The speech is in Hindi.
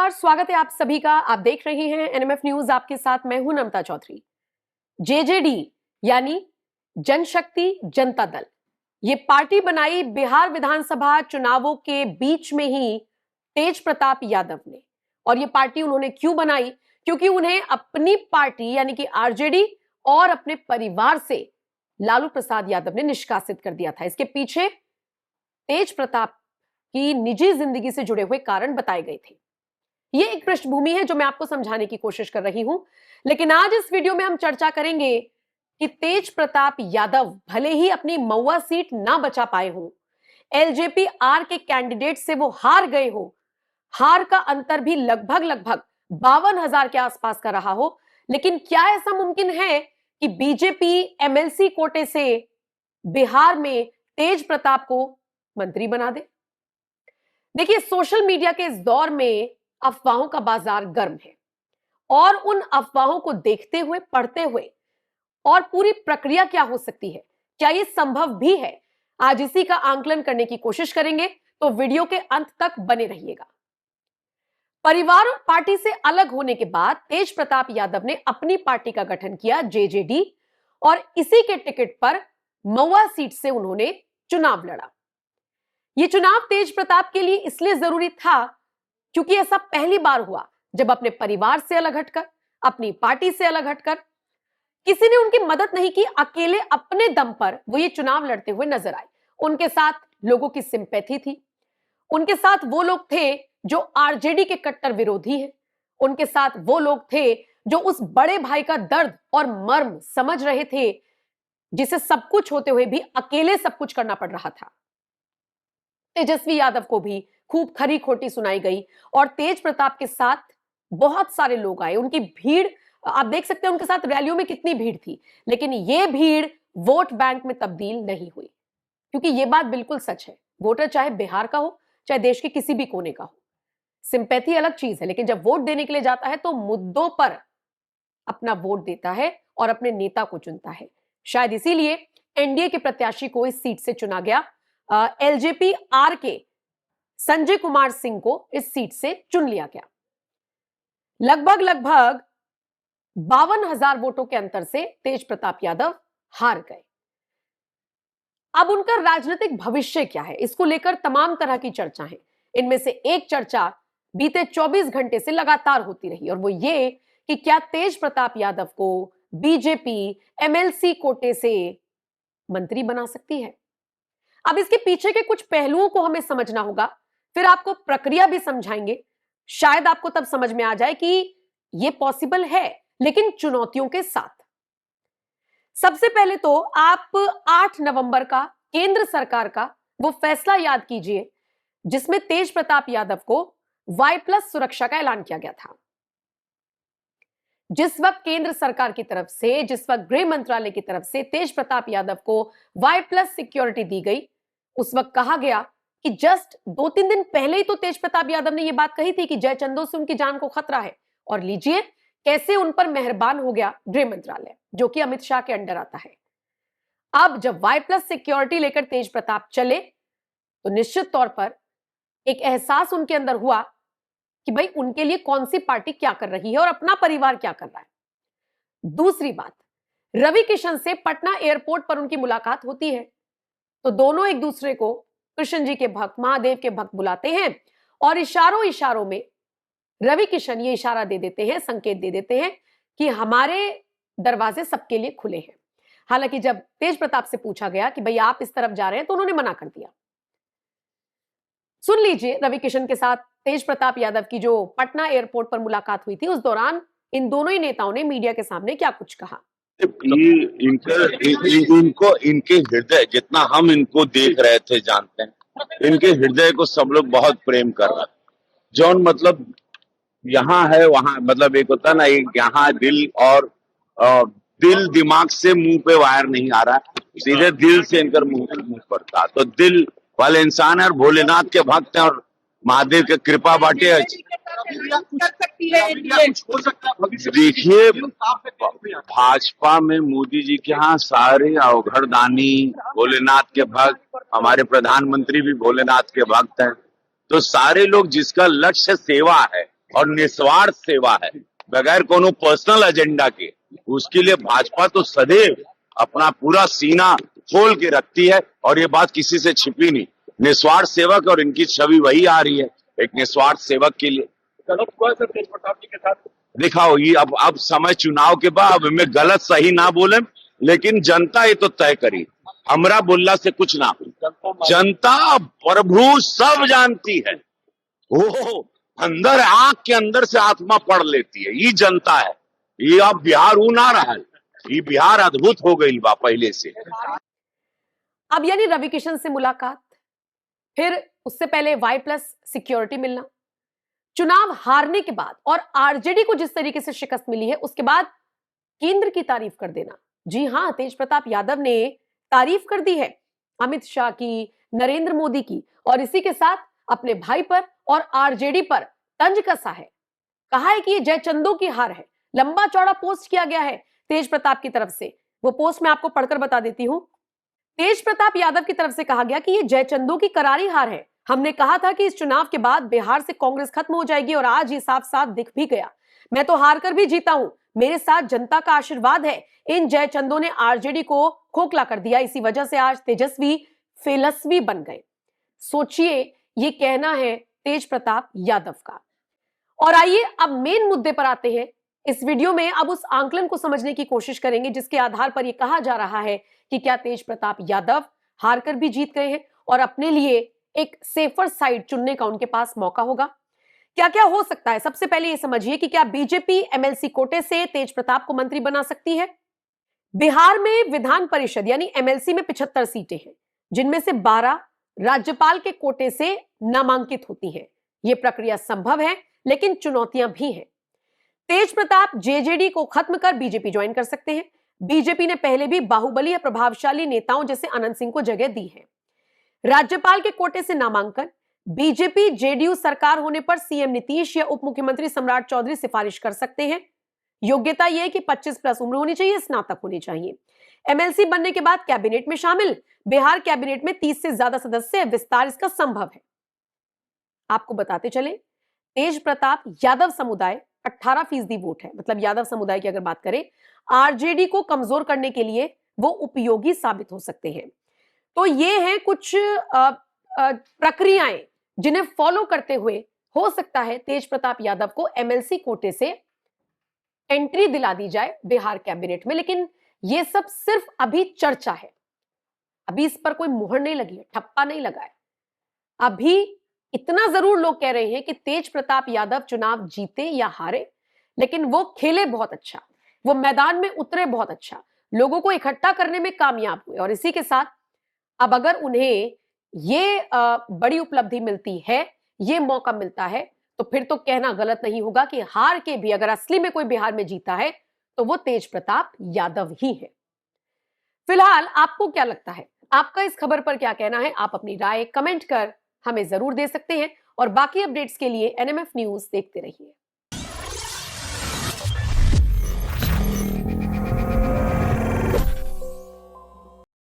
नमस्कार, स्वागत है आप सभी का। आप देख रहे हैं एनएमएफ न्यूज, आपके साथ मैं हूं नमता चौधरी। जेजेडी यानी जनशक्ति जनता दल, ये पार्टी बनाई बिहार विधानसभा चुनावों के बीच में ही तेज प्रताप यादव ने। और ये पार्टी उन्होंने क्यों बनाई? क्योंकि उन्हें अपनी पार्टी यानी कि आरजेडी और अपने परिवार से लालू प्रसाद यादव ने निष्कासित कर दिया था। इसके पीछे तेज प्रताप की निजी जिंदगी से जुड़े हुए कारण बताए गए थे। ये एक पृष्ठभूमि है जो मैं आपको समझाने की कोशिश कर रही हूं, लेकिन आज इस वीडियो में हम चर्चा करेंगे कि तेज प्रताप यादव भले ही अपनी महुआ सीट ना बचा पाए हो, एलजेपी आर के कैंडिडेट से वो हार गए हो, हार का अंतर भी लगभग 52,000 के आसपास का रहा हो, लेकिन क्या ऐसा मुमकिन है कि बीजेपी एमएलसी कोटे से बिहार में तेज प्रताप को मंत्री बना दे? देखिए, सोशल मीडिया के इस दौर में अफवाहों का बाजार गर्म है और उन अफवाहों को देखते हुए, पढ़ते हुए और पूरी प्रक्रिया क्या हो सकती है, क्या यह संभव भी है, आज इसी का आंकलन करने की कोशिश करेंगे। तो वीडियो के अंत तक बने रहिएगा। परिवार और पार्टी से अलग होने के बाद तेज प्रताप यादव ने अपनी पार्टी का गठन किया, जेजेडी, और इसी के टिकट पर महुआ सीट से उन्होंने चुनाव लड़ा। यह चुनाव तेज प्रताप के लिए इसलिए जरूरी था क्योंकि ऐसा पहली बार हुआ जब अपने परिवार से अलग हटकर, अपनी पार्टी से अलग हटकर किसी ने उनकी मदद नहीं की, अकेले अपने दम पर वो ये चुनाव लड़ते हुए नजर आए। उनके साथ लोगों की सिंपैथी थी, उनके साथ वो लोग थे जो आरजेडी के कट्टर विरोधी हैं, उनके साथ वो लोग थे जो उस बड़े भाई का दर्द और मर्म समझ रहे थे जिसे सब कुछ होते हुए भी अकेले सब कुछ करना पड़ रहा था। तेजस्वी यादव को भी खूब खरी खोटी सुनाई गई और तेज प्रताप के साथ बहुत सारे लोग आए। उनकी भीड़ आप देख सकते हैं, उनके साथ रैलियों में कितनी भीड़ थी, लेकिन यह भीड़ वोट बैंक में तब्दील नहीं हुई। क्योंकि यह बात बिल्कुल सच है, वोटर चाहे बिहार का हो, चाहे देश के किसी भी कोने का हो, सिंपैथी अलग चीज है, लेकिन जब वोट देने के लिए जाता है तो मुद्दों पर अपना वोट देता है और अपने नेता को चुनता है। शायद इसीलिए एनडीए के प्रत्याशी को इस सीट से चुना गया। एलजेपी आर के संजय कुमार सिंह को इस सीट से चुन लिया गया। लगभग 52,000 वोटों के अंतर से तेज प्रताप यादव हार गए। अब उनका राजनीतिक भविष्य क्या है, इसको लेकर तमाम तरह की चर्चा है। इनमें से एक चर्चा बीते 24 घंटे से लगातार होती रही और वो ये कि क्या तेज प्रताप यादव को बीजेपी एमएलसी कोटे से मंत्री बना सकती है। अब इसके पीछे के कुछ पहलुओं को हमें समझना होगा, फिर आपको प्रक्रिया भी समझाएंगे। शायद आपको तब समझ में आ जाए कि यह पॉसिबल है, लेकिन चुनौतियों के साथ। सबसे पहले तो आप 8 नवंबर का केंद्र सरकार का वो फैसला याद कीजिए जिसमें तेज प्रताप यादव को Y+ सुरक्षा का ऐलान किया गया था। जिस वक्त केंद्र सरकार की तरफ से, जिस वक्त गृह मंत्रालय की तरफ से तेज प्रताप यादव को Y+ सिक्योरिटी दी गई, उस वक्त कहा गया कि जस्ट 2-3 दिन पहले ही तो तेज प्रताप यादव ने यह बात कही थी कि जयचंदों से उनकी जान को खतरा है। और लीजिए कैसे उन पर मेहरबान हो गया गृह मंत्रालय, जो कि अमित शाह के अंडर आता है। अब जब Y+ सिक्योरिटी लेकर तेज प्रताप चले तो निश्चित तौर पर एक एहसास उनके अंदर हुआ कि भाई उनके लिए कौन सी पार्टी क्या कर रही है और अपना परिवार क्या कर रहा है। दूसरी बात, रवि किशन से पटना एयरपोर्ट पर उनकी मुलाकात होती है तो दोनों एक दूसरे को कृष्ण जी के भक्त, महादेव के भक्त बुलाते हैं और इशारों में रवि किशन ये इशारा दे देते हैं, संकेत दे देते हैं कि हमारे दरवाजे सबके लिए खुले हैं। हालांकि जब तेज प्रताप से पूछा गया कि भाई आप इस तरफ जा रहे हैं तो उन्होंने मना कर दिया। सुन लीजिए रवि किशन के साथ तेज प्रताप यादव की जो पटना एयरपोर्ट पर मुलाकात हुई थी, उस दौरान इन दोनों ही नेताओं ने मीडिया के सामने क्या कुछ कहा। इनको इनके हृदय, जितना हम इनको देख रहे थे, जानते हैं, इनके हृदय को सब लोग बहुत प्रेम कर रहे हैं। जौन मतलब यहाँ है वहां, मतलब एक होता ना, एक यहाँ दिल और दिल दिमाग से मुंह पे वायर नहीं आ रहा, सीधे दिल से इनकर मुंह पड़ता। तो दिल वाले इंसान है और भोलेनाथ के भक्त हैं और महादेव के कृपा बाटे। देखिए, भाजपा में मोदी जी के यहाँ सारे अवघड़दानी भोलेनाथ के भक्त, हमारे प्रधानमंत्री भी भोलेनाथ के भक्त हैं। तो सारे लोग, जिसका लक्ष्य सेवा है, और निस्वार्थ सेवा है, बगैर कोनो पर्सनल एजेंडा के। उसके लिए भाजपा तो सदैव अपना पूरा सीना खोल के रखती है और ये बात किसी से छिपी नहीं। निस्वार्थ सेवक और इनकी छवि वही आ रही है, एक निस्वार्थ सेवक के लिए। गलत हुआ सर तेज प्रताप जी के साथ? दिखाओ ये अब समय चुनाव के बाद में गलत सही ना बोले, लेकिन जनता ये तो तय करी, हमरा बोलना से कुछ ना। जनता प्रभु सब जानती है, वो अंदर आंख के अंदर से आत्मा पढ़ लेती है। ये जनता है, ये अब बिहार ऊ ना रहा, ये बिहार अद्भुत हो गई बा पहले से। अब यानी रवि किशन से मुलाकात, फिर उससे पहले Y+ सिक्योरिटी मिलना, चुनाव हारने के बाद और आरजेडी को जिस तरीके से शिकस्त मिली है उसके बाद केंद्र की तारीफ कर देना। जी हां, तेज प्रताप यादव ने तारीफ कर दी है अमित शाह की, नरेंद्र मोदी की, और इसी के साथ अपने भाई पर और आरजेडी पर तंज कसा है। कहा है कि ये जयचंदों की हार है। लंबा चौड़ा पोस्ट किया गया है तेज प्रताप की तरफ से, वो पोस्ट मैं आपको पढ़कर बता देती हूं। तेज प्रताप यादव की तरफ से कहा गया कि ये जयचंदों की करारी हार है। हमने कहा था कि इस चुनाव के बाद बिहार से कांग्रेस खत्म हो जाएगी और आज ये साफ साफ दिख भी गया। मैं तो हार कर भी जीता हूं, मेरे साथ जनता का आशीर्वाद है। इन जयचंदों ने आरजेडी को खोखला कर दिया, इसी वजह से आज तेजस्वी फेलस्वी बन गए। सोचिए, ये कहना है तेज प्रताप यादव का। और आइए अब मेन मुद्दे पर आते हैं। इस वीडियो में अब उस आंकलन को समझने की कोशिश करेंगे जिसके आधार पर यह कहा जा रहा है कि क्या तेज प्रताप यादव हार कर भी जीत गए हैं और अपने लिए एक सेफर साइड चुनने का उनके पास मौका होगा। क्या क्या हो सकता है? सबसे पहले यह समझिए कि क्या बीजेपी एमएलसी कोटे से तेज प्रताप को मंत्री बना सकती है। बिहार में विधान परिषद यानी एमएलसी में 75 सीटें हैं, जिनमें से 12 राज्यपाल के कोटे से नामांकित होती हैं। यह प्रक्रिया संभव है, लेकिन चुनौतियां भी हैं। तेज प्रताप जेजेडी को खत्म कर बीजेपी ज्वाइन कर सकते हैं। बीजेपी ने पहले भी बाहुबली या प्रभावशाली नेताओं जैसे अनंत सिंह को जगह दी है। राज्यपाल के कोटे से नामांकन, बीजेपी जेडीयू सरकार होने पर सीएम नीतीश या उप मुख्यमंत्री सम्राट चौधरी सिफारिश कर सकते हैं। योग्यता यह है कि 25+ उम्र होनी चाहिए, स्नातक होनी चाहिए। एमएलसी बनने के बाद कैबिनेट में शामिल, बिहार कैबिनेट में 30 से ज्यादा सदस्य, विस्तार इसका संभव है। आपको बताते चले, तेज प्रताप यादव समुदाय 18% वोट है, मतलब यादव समुदाय की अगर बात करें, आरजेडी को कमजोर करने के लिए वो उपयोगी साबित हो सकते हैं। तो ये हैं कुछ प्रक्रियाएं जिन्हें फॉलो करते हुए हो सकता है तेज प्रताप यादव को एमएलसी कोटे से एंट्री दिला दी जाए बिहार कैबिनेट में। लेकिन ये सब सिर्फ अभी चर्चा है, अभी इस पर कोई मुहर नहीं लगी है, ठप्पा नहीं लगा है। अभी इतना जरूर लोग कह रहे हैं कि तेज प्रताप यादव चुनाव जीते या हारे, लेकिन वो खेले बहुत अच्छा, वो मैदान में उतरे बहुत अच्छा, लोगों को इकट्ठा करने में कामयाब हुए। और इसी के साथ अब अगर उन्हें ये बड़ी उपलब्धि मिलती है, ये मौका मिलता है, तो फिर तो कहना गलत नहीं होगा कि हार के भी अगर असली में कोई बिहार में जीता है तो वो तेज प्रताप यादव ही है। फिलहाल आपको क्या लगता है? आपका इस खबर पर क्या कहना है? आप अपनी राय कमेंट कर हमें जरूर दे सकते हैं और बाकी अपडेट्स के लिए एनएमएफ न्यूज देखते रहिए।